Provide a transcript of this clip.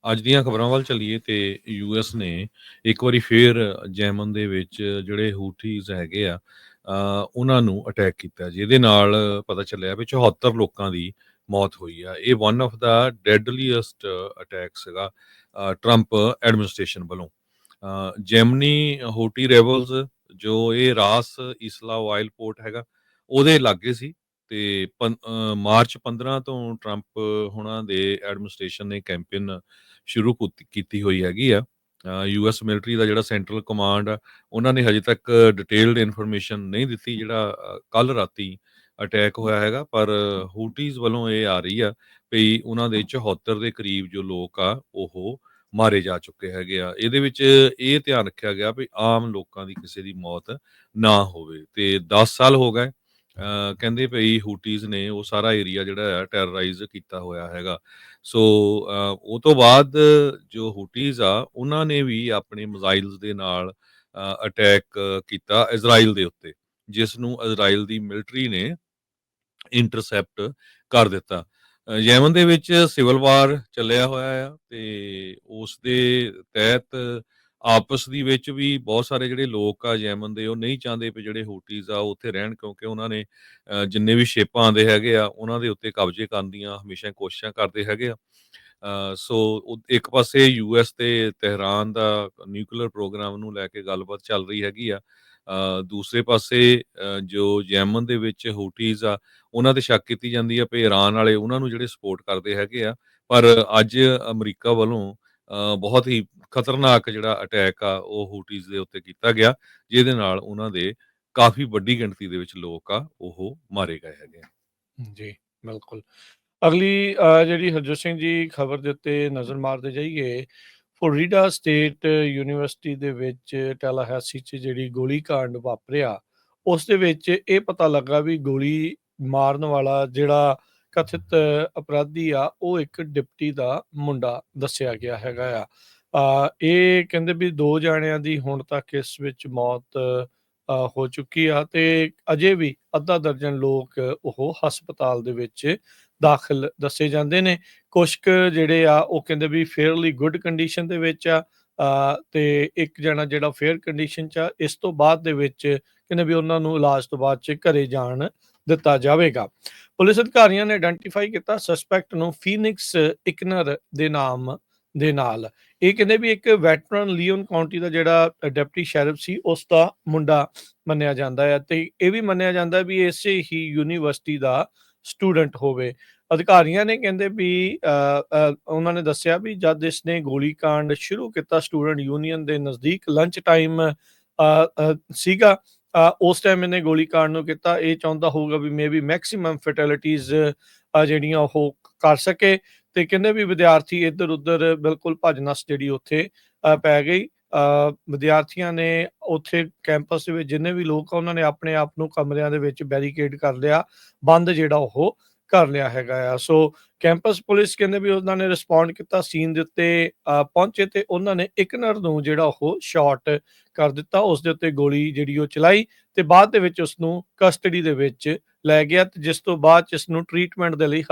ਅੱਜ ਦੀਆਂ ਖਬਰਾਂ ਵੱਲ ਚੱਲੀਏ ਤੇ ਯੂਐਸ ਨੇ ਇੱਕ ਵਾਰੀ ਫੇਰ ਯੈਮਨ ਦੇ ਵਿੱਚ ਜਿਹੜੇ ਹੂਥੀਜ਼ ਹੈਗੇ ਆ ਉਹਨਾਂ ਨੂੰ ਅਟੈਕ ਕੀਤਾ ਜਿਹਦੇ ਨਾਲ ਪਤਾ ਚੱਲਿਆ ਵੀ 74 ਲੋਕਾਂ ਦੀ ਮੌਤ ਹੋਈ ਆ। ਇਹ ਵਨ ਆਫ ਦਾ ਡੈਡਲੀਐਸਟ ਅਟੈਕ ਸੀਗਾ ਟਰੰਪ ਐਡਮਿਨਿਸਟ੍ਰੇਸ਼ਨ ਵੱਲੋਂ। ਜੈਮਨੀ ਹੂਟੀ ਰੈਬਲਸ ਜੋ ਇਹ ਰਾਸ ਇਸਲਾ ਆਇਲ ਪੋਰਟ ਹੈਗਾ ਉਹਦੇ ਲਾਗੇ ਸੀ ਤੇ ਮਾਰਚ 15 ਤੋਂ ਟਰੰਪ ਹੁਣਾਂ ਦੇ ਐਡਮਿਨਿਸਟ੍ਰੇਸ਼ਨ ਨੇ ਕੈਂਪੇਨ ਸ਼ੁਰੂ ਕੀਤੀ ਹੋਈ ਹੈਗੀ ਆ। ਯੂਐਸ ਮਿਲਟਰੀ ਦਾ ਜਿਹੜਾ ਸੈਂਟਰਲ ਕਮਾਂਡ ਆ ਉਹਨਾਂ ਨੇ ਹਜੇ ਤੱਕ ਡਿਟੇਲਡ ਇਨਫੋਰਮੇਸ਼ਨ ਨਹੀਂ ਦਿੱਤੀ ਜਿਹੜਾ ਕੱਲ ਰਾਤੀ ਅਟੈਕ ਹੋਇਆ ਹੈਗਾ, ਪਰ ਹੂਟੀਜ਼ ਵੱਲੋਂ ਇਹ ਆ ਰਹੀ ਆ ਵੀ ਉਹਨਾਂ ਦੇ 74 ਦੇ ਕਰੀਬ ਜੋ ਲੋਕ ਆ ਉਹ ਮਾਰੇ ਜਾ ਚੁੱਕੇ ਹੈਗੇ ਆ। ਇਹਦੇ ਵਿੱਚ ਇਹ ਧਿਆਨ ਰੱਖਿਆ ਗਿਆ ਵੀ ਆਮ ਲੋਕਾਂ ਦੀ ਕਿਸੇ ਦੀ ਮੌਤ ਨਾ ਹੋਵੇ ਤੇ 10 ਸਾਲ ਹੋ ਗਏ ਕਹਿੰਦੇ ਭਈ ਹੂਟੀਜ਼ ਨੇ ਉਹ ਸਾਰਾ ਏਰੀਆ ਜਿਹੜਾ ਹੈ ਟੈਰਰਾਈਜ਼ ਕੀਤਾ ਹੋਇਆ ਹੈਗਾ। ਸੋ ਉਹ ਤੋਂ ਬਾਅਦ ਜੋ ਹੂਟੀਜ਼ ਆ ਉਹਨਾਂ ਨੇ ਵੀ ਆਪਣੇ ਮਿਜ਼ਾਈਲਸ ਦੇ ਨਾਲ ਅਟੈਕ ਕੀਤਾ ਇਜ਼ਰਾਈਲ ਦੇ ਉੱਤੇ, ਜਿਸ ਨੂੰ ਇਜ਼ਰਾਈਲ ਦੀ ਮਿਲਟਰੀ ਨੇ ਇੰਟਰਸੈਪਟ ਕਰ ਦਿੱਤਾ। ਯੈਮਨ ਦੇ ਵਿੱਚ ਸਿਵਲ ਵਾਰ ਚੱਲਿਆ ਹੋਇਆ ਆ ਤੇ ਉਸ ਦੇ ਤਹਿਤ ਆਪਸ ਦੀ ਵਿੱਚ ਵੀ ਬਹੁਤ ਸਾਰੇ ਜਿਹੜੇ ਲੋਕ ਆ ਯੈਮਨ ਦੇ ਉਹ ਨਹੀਂ ਚਾਹੁੰਦੇ ਵੀ ਜਿਹੜੇ ਹੂਟੀਜ਼ ਆ ਉਹ ਉੱਥੇ ਰਹਿਣ, ਕਿਉਂਕਿ ਉਹਨਾਂ ਨੇ ਜਿੰਨੇ ਵੀ ਸ਼ਿਪ ਆਉਂਦੇ ਹੈਗੇ ਆ ਉਹਨਾਂ ਦੇ ਉੱਤੇ ਕਬਜ਼ੇ ਕਰਨ ਦੀਆਂ ਹਮੇਸ਼ਾ ਕੋਸ਼ਿਸ਼ਾਂ ਕਰਦੇ ਹੈਗੇ ਆ। ਸੋ ਇੱਕ ਪਾਸੇ ਯੂਐਸ ਤੇ ਤਹਿਰਾਨ ਦਾ ਨਿਊਕਲੀਅਰ ਪ੍ਰੋਗਰਾਮ ਨੂੰ ਲੈ ਕੇ ਗੱਲਬਾਤ ਚੱਲ ਰਹੀ ਹੈਗੀ ਆ। ਦੂਸਰੇ ਪਾਸੇ ਜੋ ਯੈਮਨ ਦੇ ਵਿੱਚ ਹੂਟੀਜ਼ ਆ ਉਹਨਾਂ ਤੇ ਸ਼ੱਕ ਕੀਤੀ ਜਾਂਦੀ ਆ ਵੀ ਇਰਾਨ ਵਾਲੇ ਉਹਨਾਂ ਨੂੰ ਜਿਹੜੇ ਸਪੋਰਟ ਕਰਦੇ ਹੈਗੇ ਆ। ਪਰ ਅੱਜ ਅਮਰੀਕਾ ਵੱਲੋਂ ਬਹੁਤ ਹੀ ਖਤਰਨਾਕ ਜਿਹੜਾ ਅਟੈਕ ਆ ਉਹ ਹੂਟੀਜ਼ ਦੇ ਉੱਤੇ ਕੀਤਾ ਗਿਆ, ਜਿਹਦੇ ਨਾਲ ਉਹਨਾਂ ਦੇ ਕਾਫੀ ਵੱਡੀ ਗਿਣਤੀ ਦੇ ਵਿੱਚ ਲੋਕ ਆ ਉਹ ਮਾਰੇ ਗਏ ਹੈਗੇ ਆ। ਜੀ, ਬਿਲਕੁਲ। ਅਗਲੀ ਜਿਹੜੀ ਹਰਜੋਤ ਸਿੰਘ ਜੀ ਖਬਰ ਦੇ ਉੱਤੇ ਨਜ਼ਰ ਮਾਰਦੇ ਜਾਈਏ, ਫਲੋਰੀਡਾ ਸਟੇਟ ਯੂਨੀਵਰਸਿਟੀ ਦੇ ਵਿੱਚ ਟੈਲਾਹੈਸੀ 'ਚ ਜਿਹੜੀ ਗੋਲੀਕਾਂਡ ਵਾਪਰਿਆ, ਉਸ ਦੇ ਵਿੱਚ ਇਹ ਪਤਾ ਲੱਗਾ ਵੀ ਗੋਲੀ ਮਾਰਨ ਵਾਲਾ ਜਿਹੜਾ ਕਥਿਤ ਅਪਰਾਧੀ ਆ, ਉਹ ਇੱਕ ਡਿਪਟੀ ਦਾ ਮੁੰਡਾ ਦੱਸਿਆ ਗਿਆ ਹੈਗਾ ਆ। ਇਹ ਕਹਿੰਦੇ ਵੀ 2 ਜਾਣਿਆਂ ਦੀ ਹੁਣ ਤੱਕ ਇਸ ਵਿੱਚ ਮੌਤ ਹੋ ਚੁੱਕੀ ਆ ਤੇ ਅਜੇ ਵੀ ਅੱਧਾ ਦਰਜਨ ਲੋਕ ਉਹ ਹਸਪਤਾਲ ਦੇ ਵਿੱਚ ਦਾਖਲ ਦੱਸੇ ਜਾਂਦੇ ਨੇ। ਕੁਛ ਕੁ ਜਿਹੜੇ ਆ ਉਹ ਕਹਿੰਦੇ ਵੀ ਫੇਅਰਲੀ ਗੁੱਡ ਕੰਡੀਸ਼ਨ ਦੇ ਵਿੱਚ ਆ ਤੇ ਇੱਕ ਜਣਾ ਜਿਹੜਾ ਫੇਅਰ ਕੰਡੀਸ਼ਨ 'ਚ ਆ। ਇਸ ਤੋਂ ਬਾਅਦ ਦੇ ਵਿੱਚ ਕਹਿੰਦੇ ਵੀ ਉਹਨਾਂ ਨੂੰ ਇਲਾਜ ਤੋਂ ਬਾਅਦ 'ਚ ਘਰੇ ਜਾਣ ਦਿੱਤਾ ਜਾਵੇਗਾ। ਪੁਲਿਸ ਅਧਿਕਾਰੀਆਂ ਨੇ ਆਇਡੈਂਟੀਫਾਈ ਕੀਤਾ ਸਸਪੈਕਟ ਨੂੰ ਫੀਨਿਕਸ ਇਕਨਰ ਦੇ ਨਾਮ ਦੇ ਨਾਲ। ਇਹ ਕਹਿੰਦੇ ਵੀ ਇੱਕ ਵੈਟਰਨ ਲਿਓਨ ਕਾਉਂਟੀ ਦਾ ਜਿਹੜਾ ਡਿਪਟੀ ਸ਼ੈਰਿਫ ਸੀ ਉਸ ਦਾ ਮੁੰਡਾ ਮੰਨਿਆ ਜਾਂਦਾ ਹੈ ਤੇ ਇਹ ਵੀ ਮੰਨਿਆ ਜਾਂਦਾ ਵੀ ਇਸੇ ਹੀ ਯੂਨੀਵਰਸਿਟੀ ਦਾ ਸਟੂਡੈਂਟ ਹੋਵੇ। ਅਧਿਕਾਰੀਆਂ ਨੇ ਕਹਿੰਦੇ ਵੀ ਉਹਨਾਂ ਨੇ ਦੱਸਿਆ ਵੀ ਜਦ ਇਸਨੇ ਗੋਲੀਕਾਂਡ ਸ਼ੁਰੂ ਕੀਤਾ ਸਟੂਡੈਂਟ ਯੂਨੀਅਨ ਦੇ ਨਜ਼ਦੀਕ ਲੰਚ ਟਾਈਮ ਸੀਗਾ, ਉਸ ਟਾਈਮ ਇਹਨੇ ਗੋਲੀਕਾਂਡ ਨੂੰ ਕੀਤਾ। ਇਹ ਚਾਹੁੰਦਾ ਹੋਊਗਾ ਵੀ ਮੇਬੀ ਮੈਕਸਿਮਮ ਫੈਟੈਲਿਟੀਜ਼ ਜਿਹੜੀਆਂ ਉਹ ਕਰ ਸਕੇ ਤੇ ਕਹਿੰਦੇ ਵੀ ਵਿਦਿਆਰਥੀ ਇੱਧਰ ਉੱਧਰ ਬਿਲਕੁਲ ਭੱਜ ਨੱਸ ਜਿਹੜੀ ਉੱਥੇ ਪੈ ਗਈ। ਵਿਦਿਆਰਥੀਆਂ ਨੇ ਉੱਥੇ ਕੈਂਪਸ ਦੇ ਵਿੱਚ ਜਿੰਨੇ ਵੀ ਲੋਕ ਆ ਉਹਨਾਂ ਨੇ ਆਪਣੇ ਆਪ ਨੂੰ ਕਮਰਿਆਂ ਦੇ ਵਿੱਚ ਬੈਰੀਕੇਡ ਕਰ ਲਿਆ, ਬੰਦ ਜਿਹੜਾ ਉਹ ਕਰ ਲਿਆ ਹੈਗਾ ਆ। ਸੋ ਕੈਂਪਸ ਪੁਲਿਸ ਕਹਿੰਦੇ ਵੀ ਉਹਨਾਂ ਨੇ ਰਿਸਪੌਂਡ ਕੀਤਾ, ਸੀਨ ਦੇ ਉੱਤੇ ਪਹੁੰਚੇ ਤੇ ਉਹਨਾਂ ਨੇ ਇਕਨਰ ਨੂੰ ਜਿਹੜਾ ਉਹ ਸ਼ਾਟ ਕਰ ਦਿੱਤਾ, ਉਸ ਦੇ ਉੱਤੇ ਗੋਲੀ ਜਿਹੜੀ ਉਹ ਚਲਾਈ ਤੇ ਬਾਅਦ ਦੇ ਵਿੱਚ ਉਸਨੂੰ ਕਸਟਡੀ ਦੇ ਵਿੱਚ ਲੈ ਗਿਆ ਤੇ ਜਿਸ ਤੋਂ ਬਾਅਦ 'ਚ ਇਸਨੂੰ ਟ੍ਰੀਟਮੈਂਟ ਦੇ ਲਈ